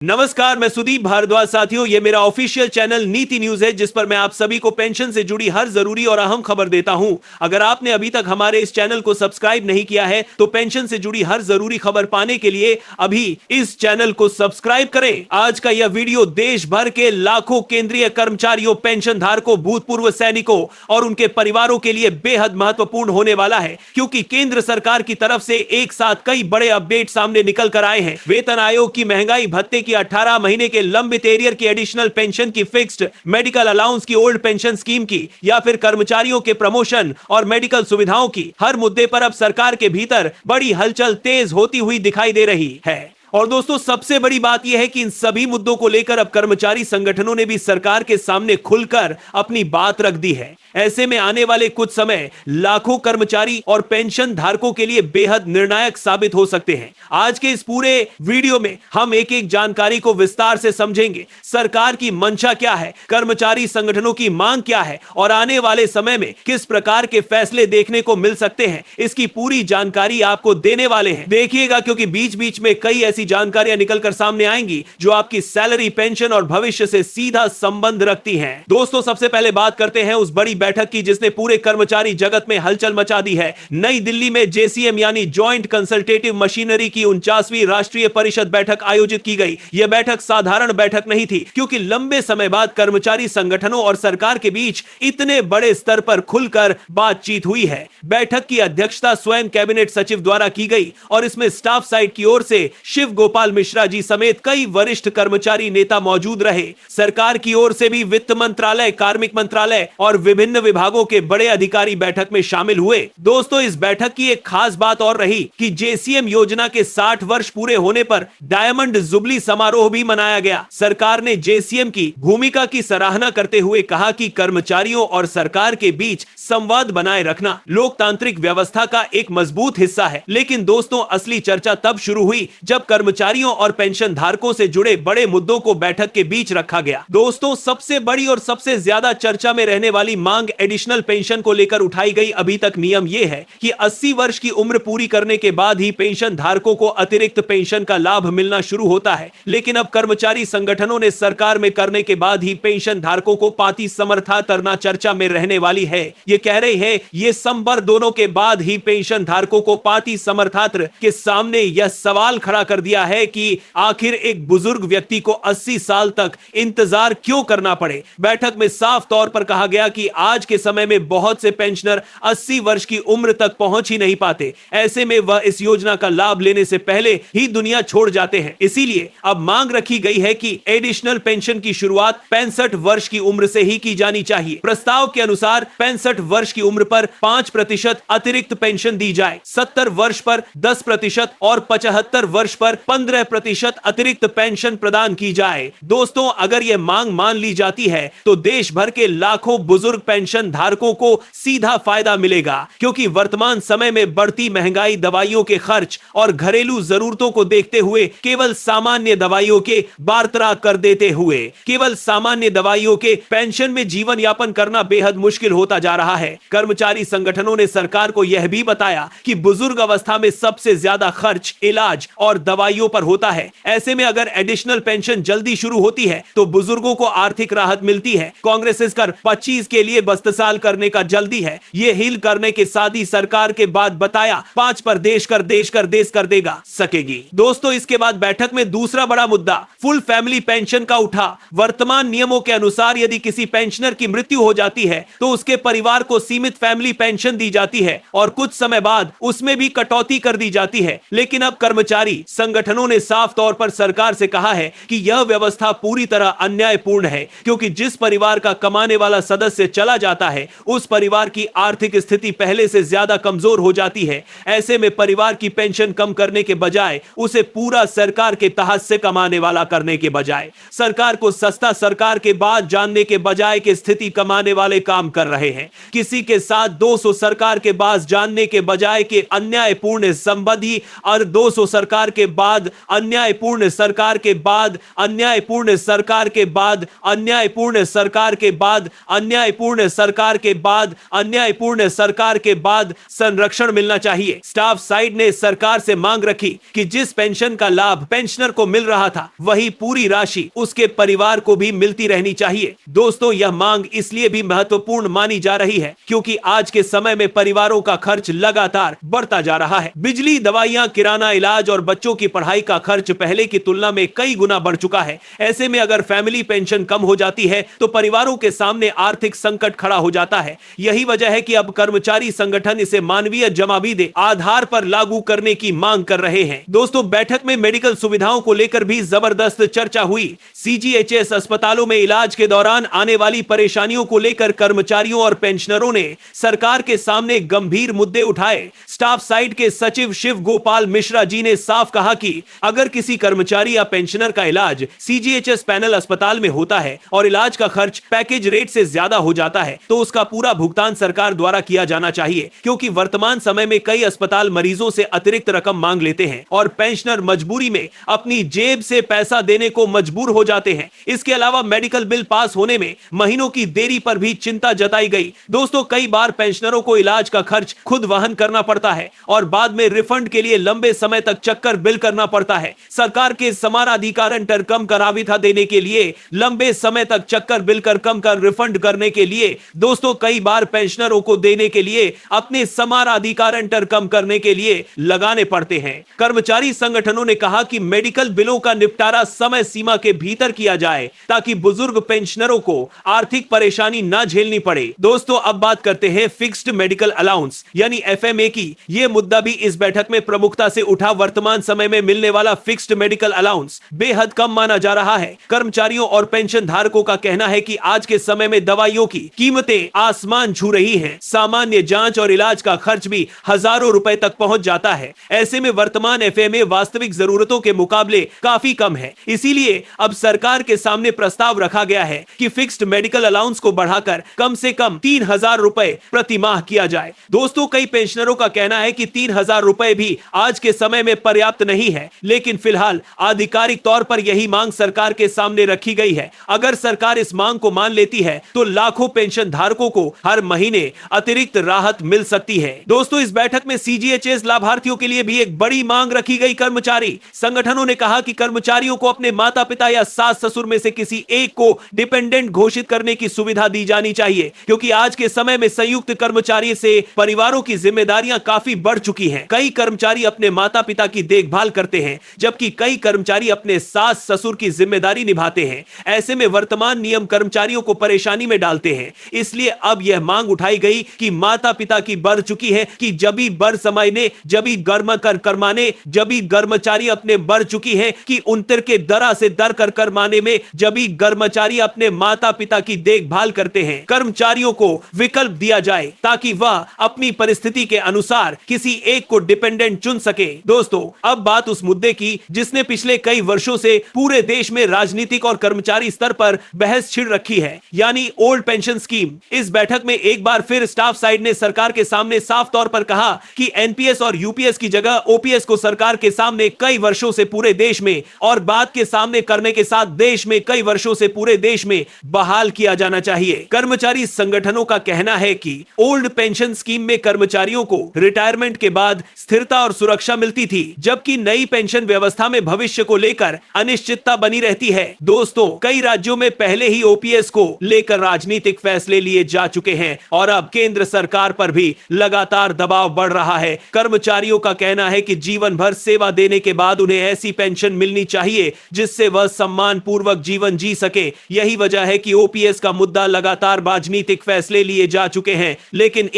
नमस्कार, मैं सुदीप भारद्वाज। साथियों, ये मेरा ऑफिशियल चैनल नीति न्यूज है, जिस पर मैं आप सभी को पेंशन से जुड़ी हर जरूरी और अहम खबर देता हूं। अगर आपने अभी तक हमारे इस चैनल को सब्सक्राइब नहीं किया है तो पेंशन से जुड़ी हर जरूरी खबर पाने के लिए अभी इस चैनल को सब्सक्राइब करें। आज का यह वीडियो देश भर के लाखों केंद्रीय कर्मचारियों, पेंशन धारकों, भूतपूर्व सैनिकों और उनके परिवारों के लिए बेहद महत्वपूर्ण होने वाला है, क्योंकि केंद्र सरकार की तरफ से एक साथ कई बड़े अपडेट सामने निकल कर आए हैं। वेतन आयोग की महंगाई भत्ते 18 महीने के लंबित एरियर की एडिशनल पेंशन की, फिक्स्ड मेडिकल अलाउंस की, ओल्ड पेंशन स्कीम की, या फिर कर्मचारियों के प्रमोशन और मेडिकल सुविधाओं की, हर मुद्दे पर अब सरकार के भीतर बड़ी हलचल तेज होती हुई दिखाई दे रही है। और दोस्तों, सबसे बड़ी बात यह है कि इन सभी मुद्दों को लेकर अब कर्मचारी संगठनों ने भी सरकार के सामने खुलकर अपनी बात रख दी है। ऐसे में आने वाले कुछ समय लाखों कर्मचारी और पेंशन धारकों के लिए बेहद निर्णायक साबित हो सकते हैं। आज के इस पूरे वीडियो में हम एक एक जानकारी को विस्तार से समझेंगे। सरकार की मंशा क्या है, कर्मचारी संगठनों की मांग क्या है और आने वाले समय में किस प्रकार के फैसले देखने को मिल सकते हैं, इसकी पूरी जानकारी आपको देने वाले हैं। देखिएगा, क्योंकि बीच बीच में कई ऐसी जानकारियां निकलकर सामने आएंगी जो आपकी सैलरी, पेंशन और भविष्य से सीधा संबंध रखती हैं। दोस्तों, सबसे पहले बात करते हैं उस बड़ी बैठक की जिसने पूरे कर्मचारी जगत में हलचल मचा दी है। नई दिल्ली में जेसीएम यानी जॉइंट कंसल्टेटिव मशीनरी की 49वीं राष्ट्रीय परिषद बैठक आयोजित की गई। यह बैठक साधारण बैठक नहीं थी, क्योंकि लंबे समय बाद कर्मचारी संगठनों और सरकार के बीच इतने बड़े स्तर पर खुलकर बातचीत हुई है। बैठक की अध्यक्षता स्वयं कैबिनेट सचिव द्वारा की गई और इसमें स्टाफ साइड की ओर से शिव गोपाल मिश्रा जी समेत कई वरिष्ठ कर्मचारी नेता मौजूद रहे। सरकार की ओर से भी वित्त मंत्रालय, कार्मिक मंत्रालय और विभिन्न विभागों के बड़े अधिकारी बैठक में शामिल हुए। दोस्तों, इस बैठक की एक खास बात और रही कि जेसीएम योजना के 60 वर्ष पूरे होने पर डायमंड जुबली समारोह भी मनाया गया। सरकार ने जेसीएम की भूमिका की सराहना करते हुए कहा कि कर्मचारियों और सरकार के बीच संवाद बनाए रखना लोकतांत्रिक व्यवस्था का एक मजबूत हिस्सा है। लेकिन दोस्तों, असली चर्चा तब शुरू हुई जब कर्मचारियों और पेंशन धारकों से जुड़े बड़े मुद्दों को बैठक के बीच रखा गया। दोस्तों, सबसे बड़ी और सबसे ज्यादा चर्चा में रहने वाली मांग एडिशनल पेंशन को लेकर उठाई गई। अभी तक नियम यह है कि 80 वर्ष की उम्र पूरी करने के बाद ही पेंशन धारकों को अतिरिक्त पेंशन का लाभ मिलना शुरू होता है। लेकिन अब कर्मचारी संगठनों ने सरकार में करने के बाद ही पेंशन धारकों को पाती समर्था करना चर्चा में रहने वाली है। ये कह रहे हैं ये संबर दोनों के बाद ही पेंशन धारकों को पाती समर्थात्र के सामने यह सवाल खड़ा कर दिया है कि आखिर एक बुजुर्ग व्यक्ति को 80 साल तक इंतजार क्यों करना पड़े। बैठक में साफ तौर पर कहा गया कि आज के समय में बहुत से पेंशनर 80 वर्ष की उम्र तक पहुंच ही नहीं पाते। ऐसे में वह इस योजना का लाभ लेने से पहले ही दुनिया छोड़ जाते हैं। इसीलिए अब मांग रखी गई है कि एडिशनल पेंशन की शुरुआत 65 वर्ष की उम्र से ही की जानी चाहिए। प्रस्ताव के अनुसार 65 वर्ष की उम्र पर 5% अतिरिक्त पेंशन दी जाए, 70 वर्ष पर 10% और 75 वर्ष पर 15% अतिरिक्त पेंशन प्रदान की जाए। दोस्तों, अगर यह मांग मान ली जाती है तो देश भर के लाखों बुजुर्ग पेंशन धारकों को सीधा फायदा मिलेगा, क्योंकि वर्तमान समय में बढ़ती महंगाई, दवाइयों के खर्च और घरेलू जरूरतों को देखते हुए केवल सामान्य दवाइयों के बारतरा कर देते हुए केवल सामान्य दवाइयों के पेंशन में जीवन यापन करना बेहद मुश्किल होता जा रहा है। कर्मचारी संगठनों ने सरकार को यह भी बताया कि बुजुर्ग अवस्था में सबसे ज्यादा खर्च इलाज और दवाइयों पर होता है। ऐसे में अगर एडिशनल पेंशन जल्दी शुरू होती है तो बुजुर्गों को आर्थिक राहत मिलती है। कांग्रेस इस कर 25 के लिए बस्तसाल करने का जल्दी है। ये हिल करने के साथ ही सरकार के बाद बताया 5 पर देश कर देगा सकेगी। दोस्तों, इसके बाद बैठक में दूसरा बड़ा मुद्दा फुल फैमिली पेंशन का उठा। वर्तमान नियमों के अनुसार यदि किसी पेंशनर की मृत्यु हो जाती है तो उसके परिवार को सीमित फैमिली पेंशन दी जाती है और कुछ समय बाद उसमें भी कटौती कर दी जाती है। लेकिन अब कर्मचारी संगठनों ने साफ तौर पर सरकार से कहा है कि यह व्यवस्था पूरी तरह अन्यायपूर्ण है, क्योंकि जिस परिवार का कमाने वाला सदस्य चला जाता है उस परिवार की आर्थिक स्थिति पहले से ज्यादा कमजोर हो जाती है। ऐसे में परिवार की पेंशन कम करने के बजाय उसे पूरा सरकार के तहत से कमाने वाला करने के बजाय, सरकार को सस्ता, सरकार के बात जानने के बजाय के स्थिति कमाने वाले काम कर रहे हैं। किसी के साथ 200 सरकार के बात जानने के बजाय के अन्यायपूर्ण संबंधी और 200 सरकार के बाद अन्यायपूर्ण सरकार के बाद अन्यायपूर्ण सरकार के बाद अन्यायपूर्ण सरकार के बाद अन्यायपूर्ण सरकार के बाद अन्यायपूर्ण सरकार के बाद संरक्षण मिलना चाहिए। स्टाफ साइड ने सरकार से मांग रखी कि जिस पेंशन का लाभ पेंशनर को मिल रहा था वही पूरी राशि उसके परिवार को भी मिलती रहनी चाहिए। दोस्तों, यह मांग इसलिए भी महत्वपूर्ण मानी जा रही है क्योंकि आज के समय में परिवारों का खर्च लगातार बढ़ता जा रहा है। बिजली, दवाइयां, किराना, इलाज और बच्चों की पढ़ाई का खर्च पहले की तुलना में कई गुना बढ़ चुका है। ऐसे में अगर फैमिली पेंशन कम हो जाती है तो परिवारों के सामने आर्थिक संकट खड़ा हो जाता है। यही वजह है कि अब कर्मचारी संगठन इसे मानवीय जमाबीदे आधार पर लागू करने की मांग कर रहे हैं। दोस्तों, बैठक में मेडिकल सुविधाओं को लेकर भी जबरदस्त चर्चा हुई। सीजीएचएस अस्पतालों में इलाज के दौरान आने वाली परेशानियों को लेकर कर्मचारियों और पेंशनरों ने सरकार के सामने गंभीर मुद्दे उठाए। स्टाफ साइड के सचिव शिव गोपाल मिश्रा जी ने साफ कहा कि अगर किसी कर्मचारी या पेंशनर का इलाज सीजीएचएस पैनल अस्पताल में होता है और इलाज का खर्च पैकेज रेट से ज्यादा हो जाता है तो उसका पूरा भुगतान सरकार द्वारा किया जाना चाहिए, क्योंकि वर्तमान समय में कई अस्पताल मरीजों से अतिरिक्त रकम मांग लेते हैं और पेंशनर मजबूरी में अपनी जेब से पैसा देने को मजबूर हो जाते हैं। इसके अलावा मेडिकल बिल पास होने में महीनों की देरी पर भी चिंता जताई गई। दोस्तों, कई बार पेंशनरों को इलाज का खर्च खुद वहन करना पड़ता है और बाद में रिफंड के लिए लंबे समय तक चक्कर बिल करना पड़ता है। सरकार के समानाधिकारण कम कराविथा देने के लिए लंबे समय तक चक्कर बिल कर कम कर रिफंड करने के लिए दोस्तों कई बार पेंशनरों को देने के लिए अपने समानाधिकारण कम करने के लिए लगाने पड़ते हैं। कर्मचारी संगठनों ने कहा कि मेडिकल बिलों का निपटारा समय सीमा के भीतर किया जाए ताकि बुजुर्ग पेंशनरों को आर्थिक परेशानी न झेलनी पड़े। दोस्तों, अब बात करते हैं फिक्स्ड मेडिकल अलाउंस यानी एफएमए की। यह मुद्दा भी इस बैठक में प्रमुखता से उठा। वर्तमान समय में मिलने वाला फिक्स्ड मेडिकल अलाउंस बेहद कम माना जा रहा है। कर्मचारियों और पेंशन धारकों का कहना है कि आज के समय में दवाइयों की कीमतें आसमान छू रही हैं। सामान्य जांच और इलाज का खर्च भी हजारों रुपए तक पहुंच जाता है। ऐसे में वर्तमान एफएमए वास्तविक जरूरतों के मुकाबले काफी कम है। इसीलिए अब सरकार के सामने प्रस्ताव रखा गया है कि फिक्स्ड मेडिकल अलाउंस को बढ़ाकर कम से कम 3,000 रुपए प्रति माह किया जाए। दोस्तों, कई पेंशनरों का कहना है कि 3,000 रुपए भी आज के समय में पर्याप्त नहीं है, लेकिन फिलहाल आधिकारिक तौर पर यही मांग सरकार के सामने रखी गई है। अगर सरकार इस मांग को मान लेती है तो लाखों पेंशन धारकों को हर महीने अतिरिक्त राहत मिल सकती है। दोस्तों, इस बैठक में सीजीएचएस लाभार्थियों के लिए भी एक बड़ी मांग रखी गई। कर्मचारी संगठनों ने कहा कि कर्मचारियों को अपने माता पिता या सास ससुर में से किसी एक को डिपेंडेंट घोषित करने की सुविधा दी जानी चाहिए, क्योंकि आज के समय में संयुक्त कर्मचारी से परिवारों की जिम्मेदारियां काफी बढ़ चुकी हैं। कई कर्मचारी अपने माता पिता की देखभाल करते हैं, जबकि कई कर्मचारी अपने सास ससुर की जिम्मेदारी निभाते हैं। ऐसे में वर्तमान नियम कर्मचारियों को परेशानी में डालते हैं। इसलिए अब यह मांग उठाई गई कि माता पिता की बढ़ चुकी है कि जबी बर समझने जबी गर्म कर करमाने जबी कर्मचारी अपने बढ़ चुकी है कि उनतर के दरा से दर कर करमाने में जबी कर्मचारी अपने माता पिता की देखभाल करते हैं। कर्मचारियों को विकल्प दिया जाए ताकि वह अपनी परिस्थिति के अनुसार किसी एक को डिपेंडेंट चुन सके। दोस्तों, अब बात उस मुद्दे की जिसने पिछले कई वर्षों से पूरे देश में राजनीतिक और कर्मचारी स्तर पर बहस छिड़ रखी है, यानी ओल्ड पेंशन स्कीम। इस बैठक में एक बार फिर स्टाफ साइड ने सरकार के सामने साफ तौर पर कहा कि एनपीएस और यूपीएस की जगह ओपीएस को सरकार के सामने कई वर्षों से पूरे देश में और बात के सामने करने के साथ देश में कई वर्षों से पूरे देश में बहाल किया जाना चाहिए। कर्मचारी संगठनों का कहना है कि ओल्ड पेंशन स्कीम में कर्मचारियों को रिटायरमेंट के बाद स्थिरता और सुरक्षा मिलती थी, जबकि नई पेंशन व्यवस्था में भविष्य को लेकर अनिश्चितता बनी रहती है। दोस्तों, कई राज्यों में पहले ही ओपीएस को लेकर राजनीतिक फैसले लिए जा चुके हैं और अब केंद्र सरकार पर भी लगातार दबाव बढ़ रहा है। कर्मचारियों का कहना है कि जीवन भर सेवा देने के बाद उन्हें ऐसी पेंशन मिलनी चाहिए जिससे वह सम्मान पूर्वक जीवन जी सके। यही वजह है कि ओपीएस का मुद्दा लगातार राजनीतिक फैसले लिए जा चुके हैं, लेकिन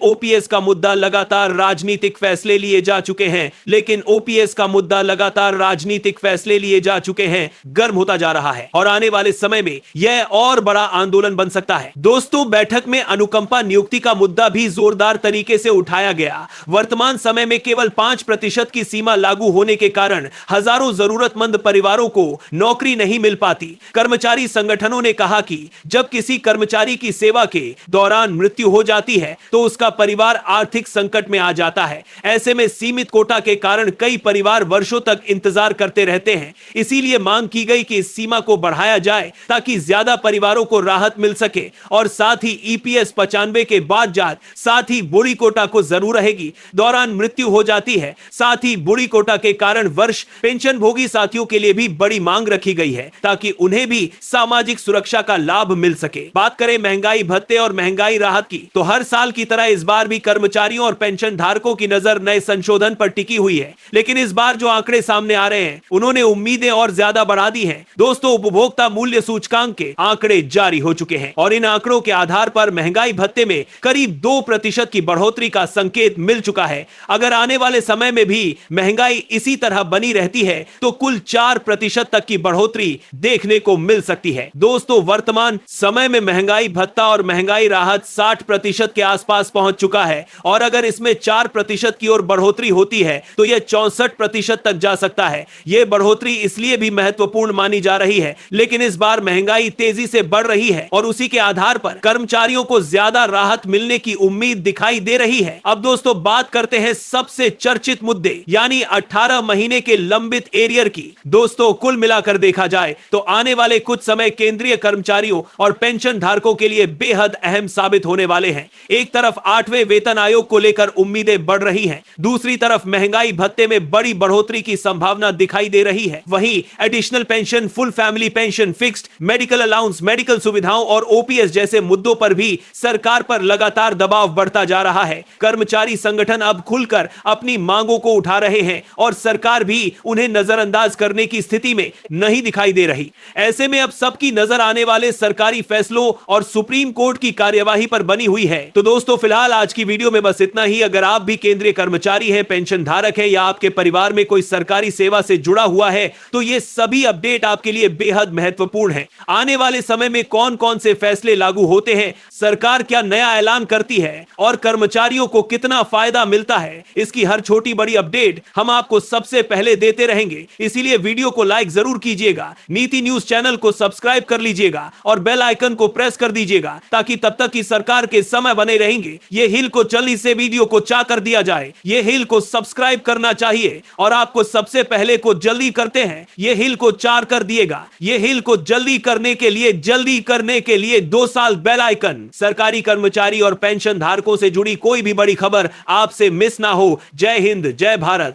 ओपीएस का मुद्दा लगातार राजनीतिक फैसले लिए जा चुके हैं, लेकिन ओपीएस का मुद्दा लगातार राजनीतिक फैसले लिए जा चुके हैं। गर्म होता जा रहा है और आने वाले समय में यह और बड़ा आंदोलन बन सकता है। दोस्तों, बैठक में अनुकंपा नियुक्ति का मुद्दा भी जोरदार तरीके से उठाया गया। वर्तमान समय में केवल 5% की सीमा लागू होने के कारण हजारों जरूरतमंद परिवारों को नौकरी नहीं मिल पाती। कर्मचारी संगठनों ने कहा कि जब किसी कर्मचारी की सेवा के दौरान मृत्यु हो जाती है तो उसका परिवार आर्थिक संकट में आ जाता है। ऐसे में सीमित कोटा के कारण कई परिवार वर्षों तक इंतजार करते रहते हैं। इसीलिए मांग की गई कि इस सीमा को बढ़ाया जाए ताकि ज्यादा परिवारों को राहत मिल सके और साथ ही ईपीएस 95 के बाद जात, साथ ही बुढ़ी कोटा को जरूर रहेगी दौरान मृत्यु हो जाती है। साथ ही बुढ़ी कोटा के कारण वर्ष पेंशन भोगी साथियों के लिए भी बड़ी मांग रखी गई है ताकि उन्हें भी सामाजिक सुरक्षा का लाभ मिल सके। बात करें महंगाई भत्ते और महंगाई राहत की, तो हर साल की तरह इस बार भी कर्मचारियों और पेंशन धारकों की नजर नए संशोधन पर टिकी हुई है। लेकिन इस बार जो आंकड़े सामने आ रहे हैं उन्होंने उम्मीदें और ज्यादा बढ़ा दी हैं। दोस्तों, उपभोक्ता मूल्य सूचकांक के आंकड़े जारी हो चुके हैं और इन आंकड़ों के आधार पर महंगाई भत्ते में करीब 2% की बढ़ोतरी का संकेत मिल चुका है। अगर आने वाले समय में भी महंगाई इसी तरह बनी रहती है तो कुल 4% तक की बढ़ोतरी देखने को मिल सकती है। दोस्तों, वर्तमान समय में महंगाई भत्ता और महंगाई राहत 60% के आसपास पहुंच चुका है और अगर इसमें 4% की ओर बढ़ोतरी होती है तो यह 64% तक जा सकता है। यह बढ़ोतरी इसलिए भी महत्वपूर्ण मानी जा रही है, लेकिन इस बार महंगाई तेजी से बढ़ रही है और उसी के आधार पर कर्मचारियों को ज्यादा राहत मिलने की उम्मीद दिखाई दे रही है। अब दोस्तों, बात करते हैं सबसे चर्चित मुद्दे यानी 18 महीने के लंबित एरियर की। दोस्तों, कुल मिलाकर देखा जाए तो आने वाले कुछ समय केंद्रीय कर्मचारियों और पेंशन धारकों के लिए बेहद अहम साबित होने वाले हैं। एक तरफ 8वें वेतन आयोग को लेकर उम्मीदें बढ़ रही हैं, दूसरी तरफ महंगाई भत्ते में बड़ी बढ़ोतरी की संभावना दिखाई दे रही है। वहीं additional pension, full family pension, fixed medical allowance, medical सुविधाओं और ओपीएस जैसे मुद्दों पर भी सरकार पर लगातार दबाव बढ़ता जा रहा है। कर्मचारी संगठन अब खुलकर अपनी मांगों को उठा रहे हैं और सरकार भी उन्हें नजरअंदाज करने की स्थिति में नहीं दिखाई दे रही। ऐसे में अब सबकी नजर आने वाले सरकारी फैसलों और सुप्रीम कोर्ट की कार्यवाही पर बनी हुई है। तो दोस्तों, फिलहाल आज की वीडियो में बस इतना ही। अगर आप भी केंद्रीय कर्मचारी हैं, पेंशन धारक हैं या आपके परिवार में कोई सरकारी सेवा से जुड़ा हुआ है तो ये सभी अपडेट आपके लिए बेहद महत्वपूर्ण है। आने वाले समय में कौन कौन से फैसले लागू होते हैं, सरकार क्या नया ऐलान करती है और कर्मचारियों को कितना फायदा मिलता है, इसकी हर छोटी बड़ी अपडेट हम आपको सबसे पहले देते रहेंगे। इसीलिए वीडियो को लाइक जरूर कीजिएगा, नीति न्यूज चैनल को सब्सक्राइब कर लीजिएगा और बेल आइकन को प्रेस कर दीजिएगा ताकि तब तक की सरकार के समय बने रहेंगे। ये हिल को जल्दी से वीडियो को चा कर दिया जाए। ये हिल को सब्सक्राइब करना चाहिए और आपको सबसे पहले को जल्दी करते हैं, ये हिल को चार कर दिएगा। ये हिल को जल्दी करने के लिए 2 साल बेल आइकन। सरकारी कर्मचारी और पेंशन धारकों से जुड़ी कोई भी बड़ी खबर आपसे मिस ना हो। जय हिंद, जय भारत।